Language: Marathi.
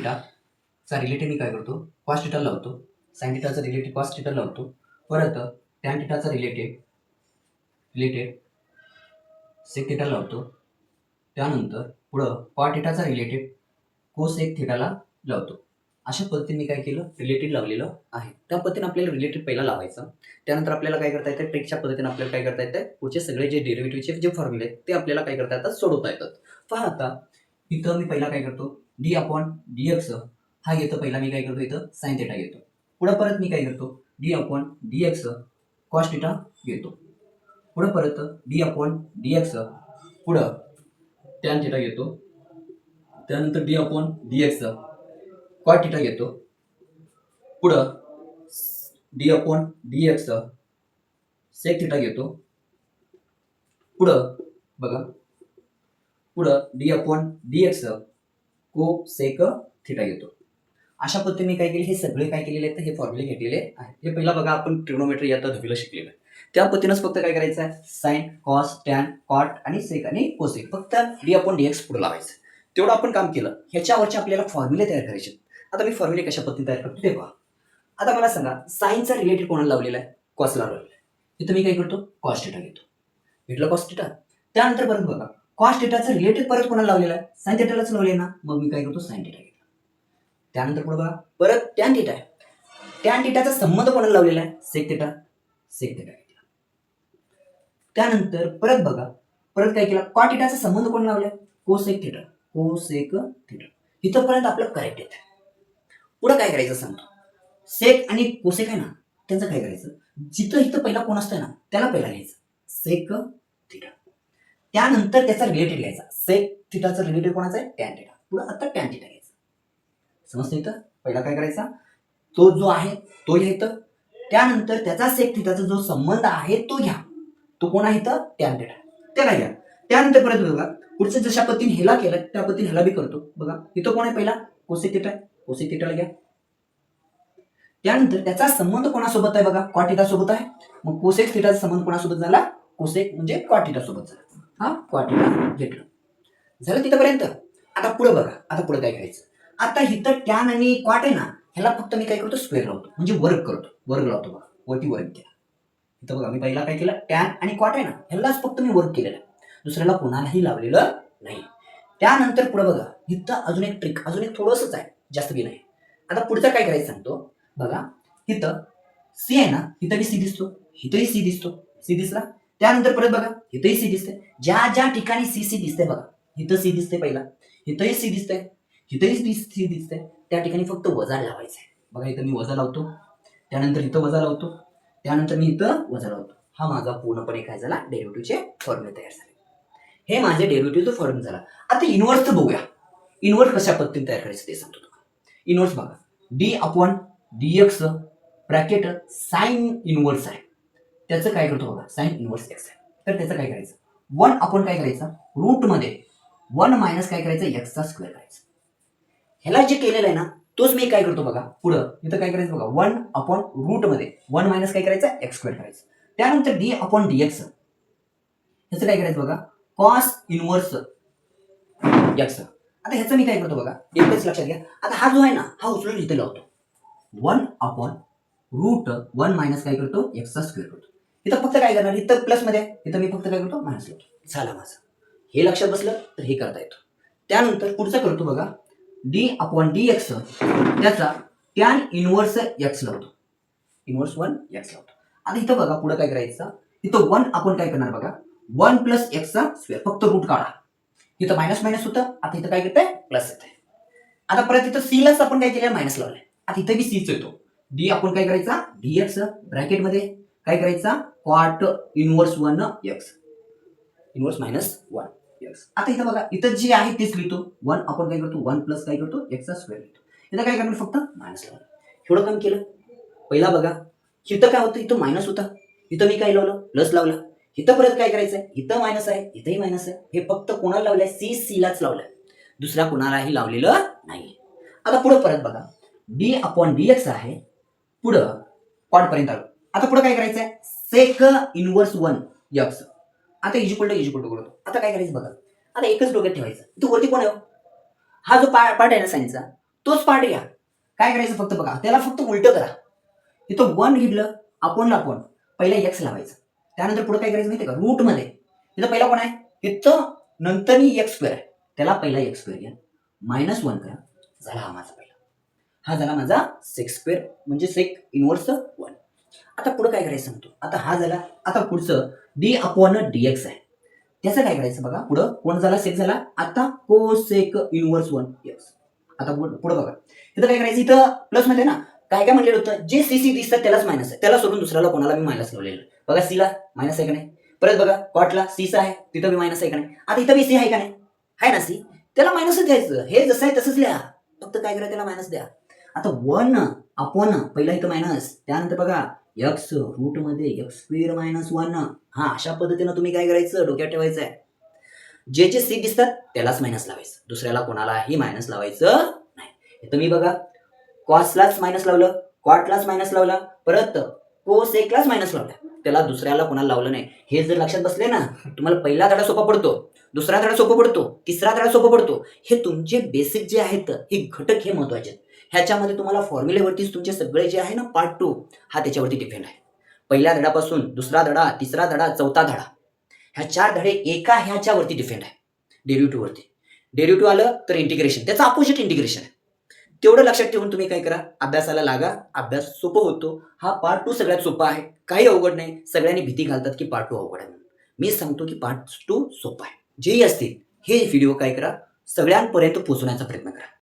थिटाचा रिलेटिव्ह मी काय करतो कॉस थिटा लावतो, साइन थिटाचा रिलेटिव्ह कॉस थिटा लावतो, परत टॅन थिटाचा रिलेटेड सेक थिटा लावतो, त्यानंतर पुढं कॉट थिटाचा रिलेटेड कोसेक थिटाला लावतो. अशा पद्धतीने मी काय केलं रिलेटेड लावलेलं आहे. त्या पद्धतीने आपल्याला रिलेटेड पहिला लावायचं, त्यानंतर आपल्याला काय करता येतं ट्रिकच्या पद्धतीने आपल्याला काय करता येतं पुढचे सगळे जे डेरिव्हेटिव्हचे जे फॉर्म्युले आहेत ते आपल्याला काय करता येतात सोडवता येतात. पहा आता इथं मी पहिला काय करतो d/dx हा घेतो, पहिला मी काय करतो इथं साइन थिटा घेतो, पुढे परत मी काय करतो d/dx कॉस थिटा घेतो, पुढे परत d/dx पुढं टॅन थिटा घेतो, त्यानंतर d/dx कॉट थिटा घेतो, पुढं d/dx सेक थिटा घेतो, पुढं बघा पुढं d/dx कोसेक थिटा घेतो. अशा पद्धतीने मी काय केले हे सगळे काय केलेले आहेत हे फॉर्म्युले घेतलेले आहेत. हे पहिला बघा आपण ट्रिग्नोमेट्री यात दहावीला शिकलेलं आहे, त्या पद्धतीनेच फक्त काय करायचं आहे साइन कॉस टॅन कॉट आणि सेक आणि कोसेक फक्त d/dx पुढे लावायचं. तेवढं आपण काम केलं. ह्याच्यावरचे आपल्याला फॉर्म्युले तयार करायचे. आता मी फॉर्म्युले कशा पद्धतीने तयार करतो ते पहा. आता मला सांगा साइनचा रिलेटेड कोणाला लावलेला आहे कॉसला लावलेला आहे. इथं मी काय करतो कॉस थिटा घेतो, भेटलं कॉस थिटा. त्यानंतर परत बघा कॉस थिटाचं रिलेटेड परत कोणाला लावलेला आहे साइन थिटालाच लावले ना, मग मी काय करतो साइन थिटा घेतो. त्यानंतर पुढे बघा परत टॅन थिटा आहे, टॅन थिटाचा संबंध कोणाला लावलेला आहे सेक थिटा घेतला. त्यानंतर परत बघा परत काय केला कॉट थिटाचा संबंध कोणाला लावलाय कोसेक थिटा. इथंपर्यंत आपलं करेक्ट येतं. पुढे काय करायचं सांगतो, सेक आणि कोसेक आहे ना त्यांचं काय करायचं, जिथं इथं पहिला कोण असतंय ना त्याला पहिला घ्यायचं सेक थिटा, त्यानंतर त्याचा रिलेटेड घ्यायचा सेक थिटाचा रिलेटेड कोणाचा आहे टॅन थिटा, पुढे आता टॅन थिटा घ्यायचा. समजतं इथं पहिला काय करायचा तो जो आहे तो घ्यायचं, त्यानंतर त्याचा सेक थिटाचा जो संबंध आहे तो घ्या, तो कोण आहे इथं टॅन थिटा त्याला घ्या. त्यानंतर परत बघा पुढचं जशा पद्धतीने ह्याला केलं त्या पद्धतीने ह्याला बी करतो. बघा इथं कोण आहे पहिला कोसेक थिटा आहे, कोसेक थिटाला घ्या. त्यानंतर त्याचा संबंध कोणासोबत आहे बघा कॉट थिटा सोबत आहे, मग कोसेक थिटाचा संबंध कोणासोबत झाला कोसेक म्हणजे कॉट थिटा सोबत झाला, हा कॉट थिटा घेतलं. झालं तिथपर्यंत. आता पुढे बघा आता पुढे काय करायचं, आता इथं टॅन आणि कॉट आहे ना ह्याला फक्त मी काय करतो स्क्वेअर लावतो म्हणजे वर्ग करतो, वर्ग लावतो बघा वरती वर्ग केला. इथं बघा मी पहिला काय केलं टॅन आणि कॉट आहे ना ह्यालाच फक्त मी वर्ग केलेलं आहे, दुसऱ्याला कोणालाही लावलेलं नाही. त्यानंतर पुढे बघा इथं अजून एक ट्रिक अजून एक थोडंसंच आहे जास्त बी नाही. आता पुढचं काय करायचं सांगतो बघा, इथं सी आहे ना इथं बी सी दिसतो, इथंही सी दिसतो, सी दिसला. त्यानंतर परत बघा इथंही सी दिसते, ज्या ज्या ठिकाणी सी सी दिसते बघा इथं सी दिसते पहिला, इथंही सी दिसते, इथंही सी दिसते, त्या ठिकाणी फक्त वजा लावायचं आहे. बघा इथं मी वजा लावतो, त्यानंतर इथं वजा लावतो, त्यानंतर मी इथं वजा लावतो. हा माझा पूर्णपणे काय झाला डेरिव्हेटिव्हचे फॉर्म्युले तयार झाले. हे माझे डेरिव्हेटिव्हचं फॉर्म्युला झाला. आता इन्व्हर्सचं बघूया, इन्व्हर्स कशा पद्धतीने तयार करायचं ते सांगतो तुम्हाला. इन्व्हर्स बघा d/dx ब्रॅकेट साइन इन्व्हर्स आहे, त्याचं काय करतो बघा साइन इन्व्हर्स एक्स आहे, तर त्याचं काय करायचं 1 काय करायचं रूट मध्ये 1 मायनस काय करायचं एक्सचा स्क्वेअर करायचं. ह्याला जे केलेलं आहे ना तोच मी काय करतो बघा पुढं इथं काय करायचं बघा 1 रूट मध्ये 1 मायनस काय करायचं एक्स स्क्वेअर करायचं. त्यानंतर d/dx ह्याचं काय करायचं बघा कॉस इन्व्हर्स एक्स. आता ह्याचं मी काय करतो बघा एकच लक्षात घ्या, आता हा जो आहे ना हा उचलून इथे लावतो 1 मायनस काय करतो एक्सचा स्क्वेअर करतो. इथं फक्त काय करणार इथं प्लस मध्ये इथं मी फक्त काय करतो मायनस लावतो. झाला माझं हे लक्षात बसलं तर हे करता येतो. त्यानंतर पुढचं करतो बघा d/dx त्याचा टॅन इन्व्हर्स एक्स लावतो, इन्व्हर्स 1 एक्स लावतो. आता इथं बघा पुढे काय करायचं इथं 1 काय करणार बघा 1 प्लस एक्सचा स्क्वेअर फक्त रूट काढा, इथं मायनस मायनस होतं आता इथं काय करतंय प्लस येतंय. आता परत इथं सी लाच आपण काय केलं मायनस लावलंय, आता इथं बी सीच येतो काय करायचा dx ब्रॅकेट मध्ये काय करायचा cot inverse 1 x inverse minus 1 x. आता इथं बघा इथं जे आहे तेच लिहितो 1 काय करतो 1 प्लस काय करतो एक्सचा स्क्वेअर लिहितो. इथं काय करणार फक्त मायनस लावलं. एवढं काम केलं. पहिला बघा इथं काय होतं इथं मायनस होता, इथं मी काय लावलं प्लस लावलं. इथं परत काय करायचंय इथं मायनस आहे इथंही मायनस आहे, हे फक्त कोणाला लावलंय सी लाच लावलंय, दुसऱ्या कोणालाही लावलेलं नाही. आता पुढे परत बघा d/dx आहे, पुढं कॉट पर्यंत आलो. आता पुढे काय करायचंय सेक इन्व्हर्स 1 एक्स. आता इजिक्वल टू करतो. आता काय करायचं बघा आता एकच डोक्यात ठेवायचं इथं वरती कोण आहे हा जो पार्ट आहे ना साइनचा तोच पार्ट घ्या. काय करायचं फक्त बघा, त्याला फक्त उलट करा. इथं 1 घेतलं, अपॉनला अपॉन पहिला एक्स लावायचं. त्यानंतर पुढे काय करायचं माहिती का, रूट मध्ये इथं पहिला कोण आहे, इथं नंतर एक्स स्क्वेअर आहे, त्याला पहिला एक्स स्क्वेअर घ्या, -1 करा, झाला हा माझा पहिला. हा झाला माझा सेक स्क्वेअर म्हणजे सेक इनवर्स 1. आता पुढे काय करायचं सांगतो. आता हा झाला. आता पुढचं d/dx आहे, त्याचं काय करायचं बघा. पुढं कोण झाला, सेक झाला. आता कोसेक इनवर्स 1 एक्स. आता पुढे बघा, इथं काय करायचं, इथं प्लस मध्ये ना काय काय म्हणलेलं होतं, जे सी दिसतात त्यालाच मायनस आहे, त्याला सोडून दुसऱ्याला कोणाला मी मायनस लावलेलं. बघा सीला मायनस आहे का नाही. परत बघा कॉटला सीचा आहे, तिथं बी मायनस आहे का नाही. आता इथं बी सी आहे का नाही, आहे ना सी, त्याला मायनसच द्यायचं. हे जसं आहे तसंच लिहा, फक्त काय करा त्याला मायनस द्या. आता 1 अपॉन पहिला इथं मायनस, त्यानंतर बघा एक्स रूट मध्ये एक्स स्क्वेअर -1. हा अशा पद्धतीनं तुम्ही काय करायचं, डोक्यात ठेवायचं आहे. जे जे सी दिसतात त्यालाच मायनस लावायचं, दुसऱ्याला कोणालाही मायनस लावायचं नाही. इथं मी बघा कॉसलाच मायनस लावलं, कॉटलाच मायनस लावला, परत कोसेकलाच मायनस लावला, त्याला दुसऱ्याला कोणाला लावलं नाही. हे जर लक्षात बसले ना, तुम्हाला पहिला धडा सोपा पडतो, दुसरा धडा सोपा पडतो, तिसरा धडा सोपा पडतो. हे तुमचे बेसिक जे आहेत हे घटक हे महत्वाचे आहेत. ह्याच्यामध्ये तुम्हाला फॉर्म्युलेवरतीच तुमचे सगळे जे आहे ना पार्ट 2 हा त्याच्यावरती डिपेंड आहे. पहिल्या धड्यापासून दुसरा धडा, तिसरा धडा, चौथा धडा, ह्या 4 धडे एका ह्याच्यावरती डिपेंड आहे, डेरिव्हेटिव्ह वरती. डेरिव्हेटिव्ह आलं तर इंटिग्रेशन, त्याचं अपोजिट इंटिग्रेशन आहे. तेवढं लक्षात ठेवून तुम्ही काय करा, अभ्यासाला लागा, अभ्यास सोपं होतो. हा पार्ट 2 सगळ्यात सोपा आहे, काही अवघड नाही. सगळ्यांनी भीती घालतात की पार्ट 2 अवघड आहे म्हणून. मी सांगतो की पार्ट 2 सोपा आहे. जेही असतील हे व्हिडिओ काय करा, सगळ्यांपर्यंत पोहोचवण्याचा प्रयत्न करा.